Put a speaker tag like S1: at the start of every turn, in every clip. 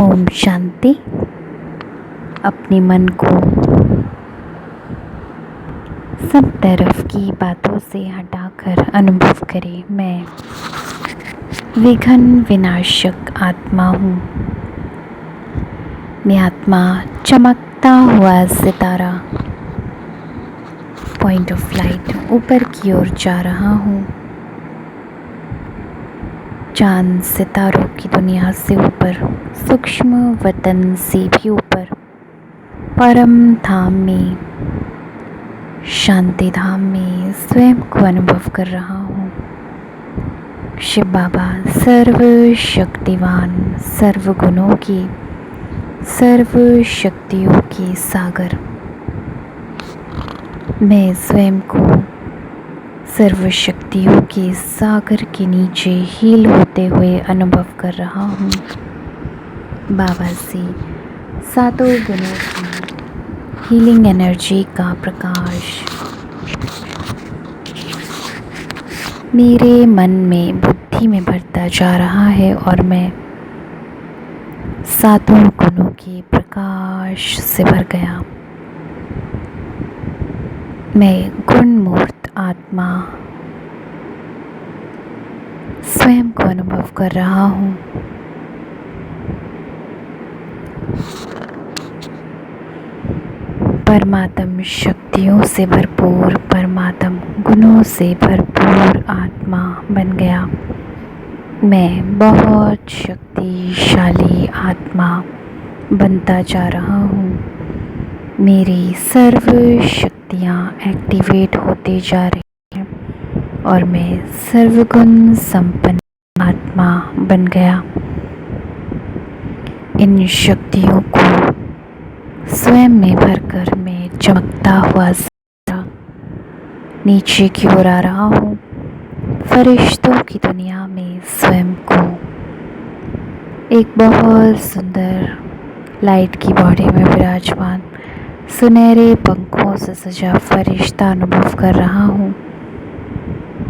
S1: ओम शांति। अपने मन को सब तरफ की बातों से हटाकर अनुभव करें, मैं विघ्न विनाशक आत्मा हूँ। मैं आत्मा चमकता हुआ सितारा पॉइंट ऑफ लाइट ऊपर की ओर जा रहा हूँ। चांद सितारों की दुनिया से ऊपर, सूक्ष्म वतन से भी ऊपर, परम धाम में, शांति धाम में स्वयं को अनुभव कर रहा हूँ। शिव बाबा सर्व शक्तिवान, सर्व गुणों की, सर्व शक्तियों के सागर, मैं स्वयं को सर्व शक्तियों के सागर के नीचे हील होते हुए अनुभव कर रहा हूँ। बाबा से सातों गुणों की हीलिंग एनर्जी का प्रकाश मेरे मन में, बुद्धि में भरता जा रहा है और मैं सातों गुणों के प्रकाश से भर गया। मैं गुणमूर्त आत्मा स्वयं को अनुभव कर रहा हूँ। परमात्म शक्तियों से भरपूर, परमात्म गुणों से भरपूर आत्मा बन गया। मैं बहुत शक्तिशाली आत्मा बनता जा रहा हूँ। मेरी सर्व शक्तियाँ एक्टिवेट होते जा रही हैं और मैं सर्वगुण संपन्न आत्मा बन गया। इन शक्तियों को स्वयं में भरकर मैं चमकता हुआ सितारा नीचे की ओर आ रहा हूँ। फरिश्तों की दुनिया में स्वयं को एक बहुत सुंदर लाइट की बॉडी में विराजमान सुनहरे पंखों से सजा फरिश्ता अनुभव कर रहा हूँ।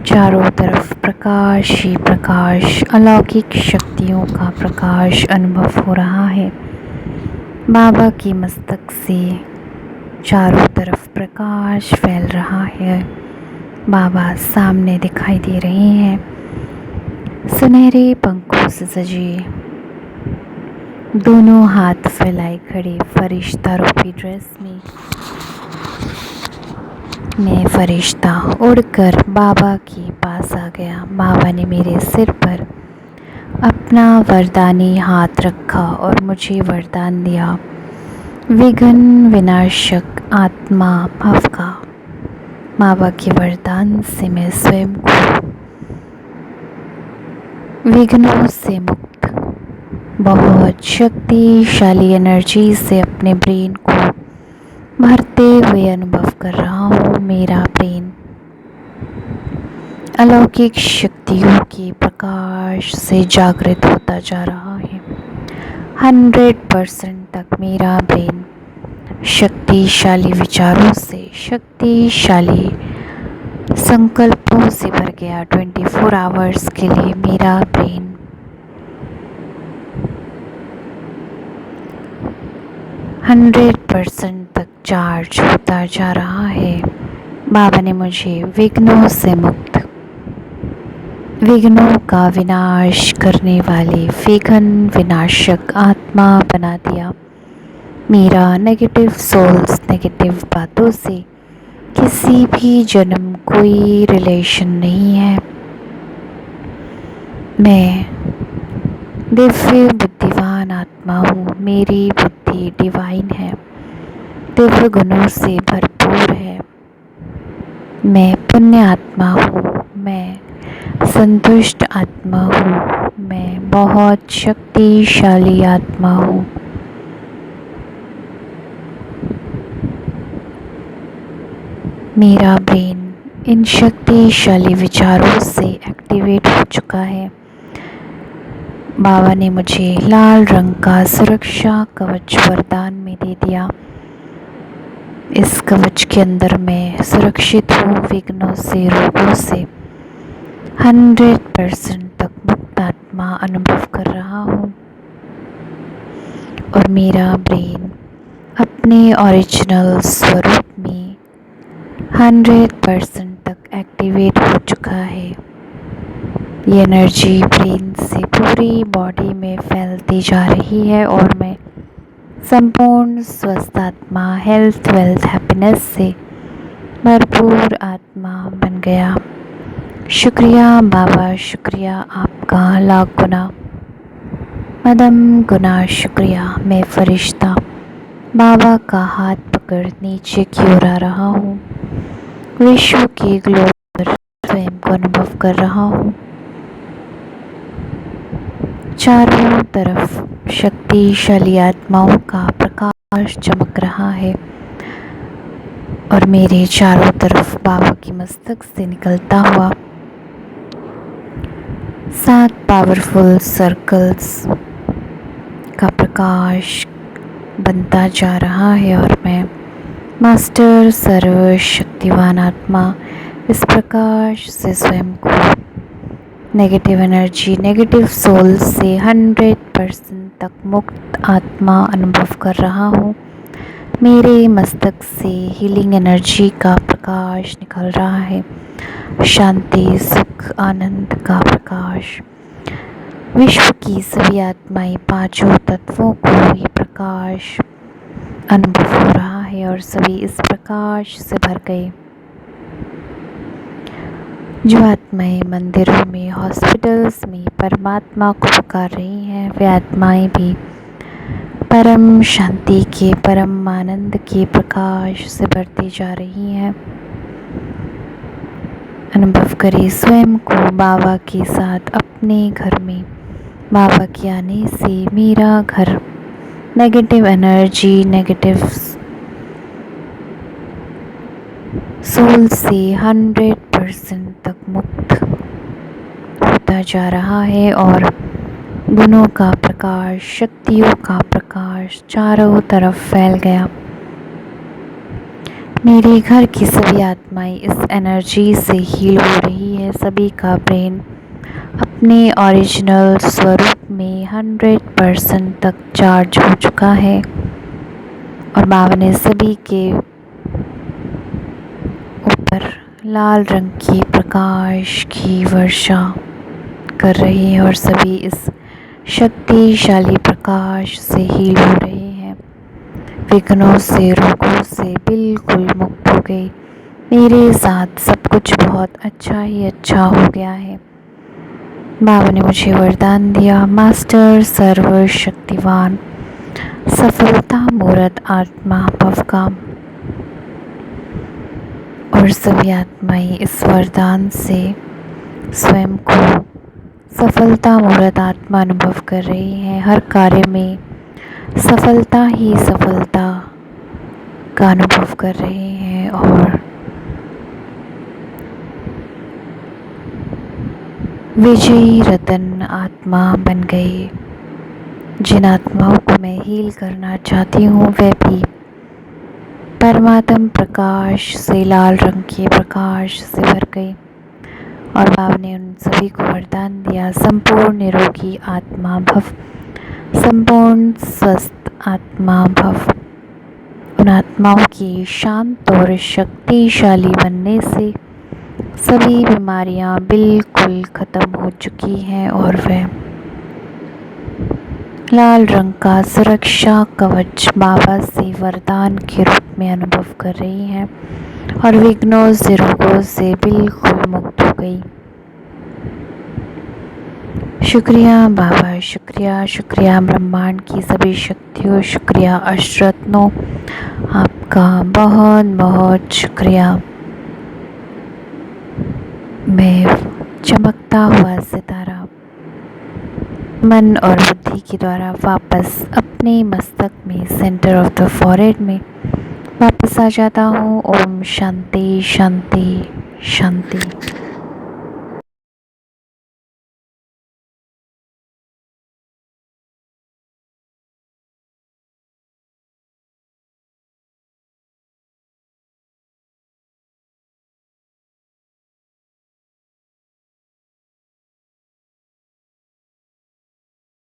S1: चारों तरफ प्रकाश ही प्रकाश, अलौकिक शक्तियों का प्रकाश अनुभव हो रहा है। बाबा की मस्तक से चारों तरफ प्रकाश फैल रहा है। बाबा सामने दिखाई दे रहे हैं। सुनहरे पंखों से सजे, दोनों हाथ फैलाए खड़े फरिश्ता रूपी ड्रेस में मैं फरिश्ता उड़कर बाबा के पास आ गया। बाबा ने मेरे सिर पर अपना वरदानी हाथ रखा और मुझे वरदान दिया, विघ्न विनाशक आत्मा भव का। बाबा के वरदान से मैं स्वयं को विघ्नों से मुक्त, बहुत शक्तिशाली एनर्जी से अपने ब्रेन को भरते हुए अनुभव कर रहा हूँ। मेरा ब्रेन अलौकिक शक्तियों के प्रकाश से जागृत होता जा रहा है। 100% तक मेरा ब्रेन शक्तिशाली विचारों से, शक्तिशाली संकल्पों से भर गया। 24 आवर्स के लिए मेरा ब्रेन 100% तक चार्ज होता जा रहा है। बाबा ने मुझे विघ्नों से मुक्त, विघ्नों का विनाश करने वाले विघ्न विनाशक आत्मा बना दिया। मेरा नेगेटिव सोल्स, नेगेटिव बातों से किसी भी जन्म कोई रिलेशन नहीं है। मैं दिव्य बुद्धिवान आत्मा हूँ। मेरी बुद्धि डिवाइन है, दिव्य गुणों से भरपूर है। मैं पुण्य आत्मा हूँ, मैं संतुष्ट आत्मा हूँ, मैं बहुत शक्तिशाली आत्मा हूँ। मेरा ब्रेन इन शक्तिशाली विचारों से एक्टिवेट हो चुका है। बाबा ने मुझे लाल रंग का सुरक्षा कवच वरदान में दे दिया। इस कवच के अंदर मैं सुरक्षित हूँ, विघ्नों से, रोगों से 100% तक मुक्त आत्मा अनुभव कर रहा हूँ। और मेरा ब्रेन अपने ओरिजिनल स्वरूप में 100% तक एक्टिवेट हो चुका है। ये एनर्जी ब्रेन से पूरी बॉडी में फैलती जा रही है और मैं संपूर्ण स्वस्थ आत्मा, हेल्थ, वेल्थ, हैप्पीनेस से भरपूर आत्मा बन गया। शुक्रिया बाबा, शुक्रिया आपका लाख गुना, मदम गुना शुक्रिया। मैं फरिश्ता बाबा का हाथ पकड़ नीचे की ओर आ रहा हूँ। विश्व के ग्लो पर स्वयं को अनुभव कर रहा हूँ। चारों तरफ शक्तिशाली आत्माओं का प्रकाश चमक रहा है और मेरे चारों तरफ बाबा के मस्तक से निकलता हुआ 7 पावरफुल सर्कल्स का प्रकाश बनता जा रहा है और मैं मास्टर सर्वशक्तिवान आत्मा इस प्रकाश से स्वयं को नेगेटिव एनर्जी, नेगेटिव सोल से 100% तक मुक्त आत्मा अनुभव कर रहा हूँ। मेरे मस्तक से हीलिंग एनर्जी का प्रकाश निकल रहा है, शांति, सुख, आनंद का प्रकाश। विश्व की सभी आत्माएं, पांचों तत्वों को ये प्रकाश अनुभव हो रहा है और सभी इस प्रकाश से भर गए। जो आत्माएं मंदिरों में, हॉस्पिटल्स में परमात्मा को पुकार रही हैं, वे आत्माएं भी परम शांति के, परम आनंद के प्रकाश से भरती जा रही हैं। अनुभव करें स्वयं को बाबा के साथ अपने घर में। बाबा के आने से मेरा घर नेगेटिव एनर्जी, नेगेटिव सोल से 100% तक मुक्त होता जा रहा है और गुणों का प्रकाश, शक्तियों का प्रकाश चारों तरफ फैल गया। मेरे घर की सभी आत्माएं इस एनर्जी से हील हो रही है। सभी का ब्रेन अपने ओरिजिनल स्वरूप में 100% तक चार्ज हो चुका है और बाबा ने सभी के ऊपर लाल रंग की प्रकाश की वर्षा कर रही है और सभी इस शक्तिशाली प्रकाश से हील हो रहे हैं। विघ्नों से, रोगों से बिल्कुल मुक्त हो गए। मेरे साथ सब कुछ बहुत अच्छा ही अच्छा हो गया है। बाबा ने मुझे वरदान दिया, मास्टर सर्वशक्तिवान सफलता मूर्त आत्मा भव का। और सभी आत्माएं इस वरदान से स्वयं को सफलता मूर्त आत्मा अनुभव कर रही हैं। हर कार्य में सफलता ही सफलता का अनुभव कर रहे हैं और विजयी रतन आत्मा बन गई। जिन आत्माओं को मैं हील करना चाहती हूँ वे भी परमात्म प्रकाश से, लाल रंग के प्रकाश से भर गई और बाबा ने उन सभी को वरदान दिया, संपूर्ण निरोगी आत्मा भव, संपूर्ण स्वस्थ आत्मा भव। उन आत्माओं की शांत और शक्तिशाली बनने से सभी बीमारियां बिल्कुल ख़त्म हो चुकी हैं और वह लाल रंग का सुरक्षा कवच बाबा से वरदान के रूप में अनुभव कर रही हैं और विघ्नों से, रोगों से बिल्कुल मुक्त हो गई। शुक्रिया बाबा, शुक्रिया, शुक्रिया ब्रह्मांड की सभी शक्तियों, शुक्रिया अष्टरत्नों, आपका बहुत बहुत शुक्रिया। मैं चमकता हुआ सितारा मन और बुद्धि के द्वारा वापस अपने मस्तक में, सेंटर ऑफ द फॉरहेड में वापस आ जाता हूँ। ओम शांति शांति शांति।